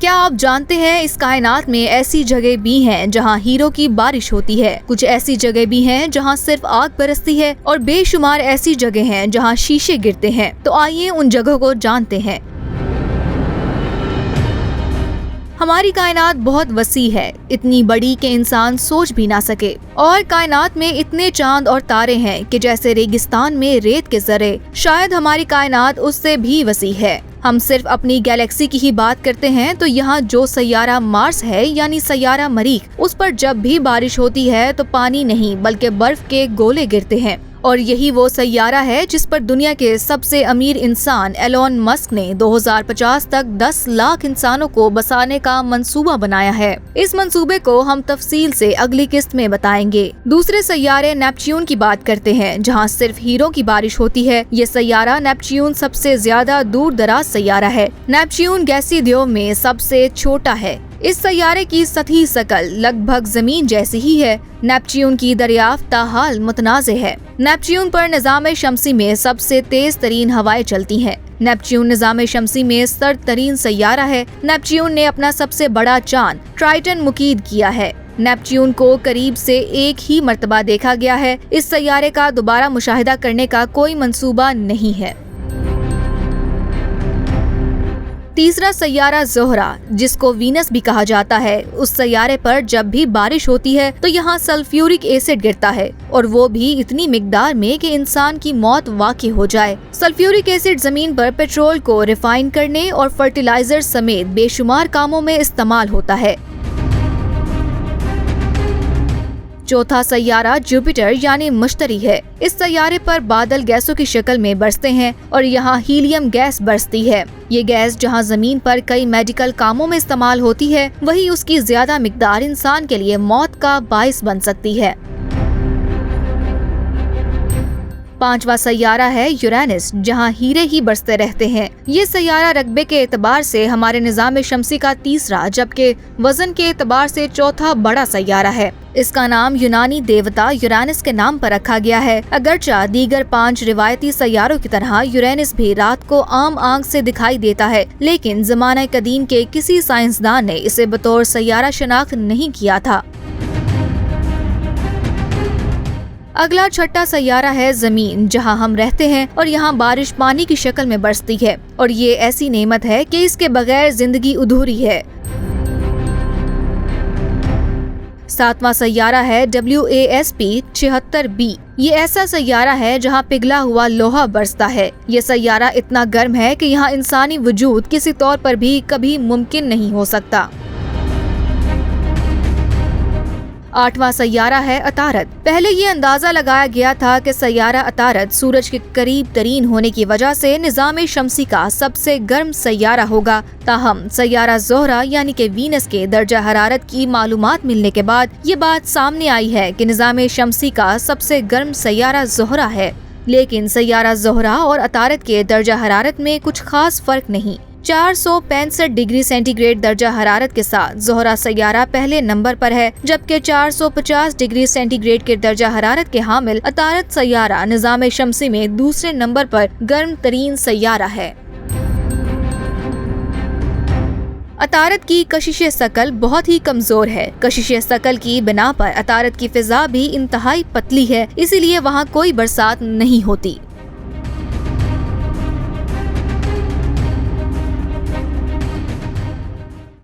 क्या आप जानते हैं इस कायनात में ऐसी जगह भी हैं जहां हीरो की बारिश होती है। कुछ ऐसी जगह भी हैं जहां सिर्फ आग बरसती है और बेशुमार ऐसी जगह हैं जहां शीशे गिरते हैं। तो आइए उन जगहों को जानते हैं। हमारी कायनात बहुत वसी है, इतनी बड़ी कि इंसान सोच भी ना सके। और कायनात में इतने चांद और तारे हैं कि जैसे रेगिस्तान में रेत के जर्रे। शायद हमारी कायनात उससे भी वसी है। हम सिर्फ अपनी गैलेक्सी की ही बात करते हैं तो यहाँ जो सैयारा मार्स है यानी सैयारा मरीख, उस पर जब भी बारिश होती है तो पानी नहीं बल्कि बर्फ के गोले गिरते हैं। और यही वो सैयारा है जिस पर दुनिया के सबसे अमीर इंसान एलोन मस्क ने 2050 तक 10 लाख इंसानों को बसाने का मंसूबा बनाया है। इस मंसूबे को हम तफसील से अगली किस्त में बताएंगे। दूसरे सैयारे नेपच्यून की बात करते हैं जहां सिर्फ हीरो की बारिश होती है। ये सैयारा नेपच्यून सबसे ज्यादा दूर दराज सैयारा है। नेपच्यून गैसीय द्वीप में सबसे छोटा है। इस सैयारे की सतही शकल लगभग जमीन जैसी ही है। नेपच्यून की दरियाफ्त ताहाल मुतनाज़े है। नेपच्यून पर निज़ाम शमसी में सबसे तेज तरीन हवाएं चलती हैं। नेपच्यून निज़ाम शमसी में सर्द तरीन सैयारा है। नेपच्यून ने अपना सबसे बड़ा चांद ट्राइटन मुकीद किया है। नेपच्यून को करीब से एक ही मर्तबा देखा गया है। इस सैयारे का दोबारा मुशाहिदा करने का कोई मंसूबा नहीं है। तीसरा सैयारा ज़ोहरा, जिसको वीनस भी कहा जाता है, उस सैयारे पर जब भी बारिश होती है तो यहाँ सल्फ्यूरिक एसिड गिरता है और वो भी इतनी मिकदार में कि इंसान की मौत वाक़ई हो जाए। सल्फ्यूरिक एसिड जमीन पर पेट्रोल को रिफाइन करने और फर्टिलाइजर समेत बेशुमार कामों में इस्तेमाल होता है। चौथा सैयारा जुपिटर यानी मुश्तरी है। इस सैयारे पर बादल गैसों की शक्ल में बरसते हैं और यहाँ हीलियम गैस बरसती है। ये गैस जहाँ जमीन पर कई मेडिकल कामों में इस्तेमाल होती है, वहीं उसकी ज्यादा मिकदार इंसान के लिए मौत का बाइस बन सकती है। पांचवा सैयारा है यूरेनस, जहाँ हीरे ही बरसते रहते हैं। ये सैयारा रकबे के एतबार से हमारे निज़ाम शमसी का तीसरा जबकि वजन के एतबार से चौथा बड़ा सैयारा है। इसका नाम यूनानी देवता यूरेनस के नाम पर रखा गया है। अगरचा दीगर 5 रिवायती सैयारों की तरह यूरेनस भी रात को आम आंख से दिखाई देता है, लेकिन ज़माना कदीम के किसी साइंसदान ने इसे बतौर सैयारा शनाख्त नहीं किया था। अगला छठा सैयारा है जमीन, जहां हम रहते हैं और यहां बारिश पानी की शक्ल में बरसती है और ये ऐसी नेमत है कि इसके बगैर जिंदगी अधूरी है। सातवां सैयारा है WASP 76b। ये ऐसा सैयारा है जहां पिघला हुआ लोहा बरसता है। ये सैयारा इतना गर्म है कि यहाँ इंसानी वजूद किसी तौर पर भी कभी मुमकिन नहीं हो सकता। आठवां सैयारा है अतारद। पहले ये अंदाजा लगाया गया था कि सैयारा अतारद सूरज के करीब तरीन होने की वजह से निज़ाम शमसी का सबसे गर्म सैयारा होगा। ताहम सैयारा ज़ोहरा यानी कि वीनस के दर्जा हरारत की मालूमात मिलने के बाद ये बात सामने आई है कि निज़ाम शमसी का सबसे गर्म सैयारा ज़ोहरा है। लेकिन सैयारा ज़ोहरा और अतारद के दर्जा हरारत में कुछ खास फर्क नहीं। 465 डिग्री सेंटीग्रेड दर्जा हरारत के साथ ज़ोहरा सैयारा पहले नंबर पर है, जबकि 450 डिग्री सेंटीग्रेड के दर्जा हरारत के हामिल अतारद सैयारा निज़ाम शमसी में दूसरे नंबर पर गर्म तरीन सैयारा है। अतारद की कशिश शकल बहुत ही कमजोर है। कशिश शकल की बिना पर अतारद की फिजा भी इंतहाई पतली है, इसीलिए वहाँ कोई बरसात नहीं होती।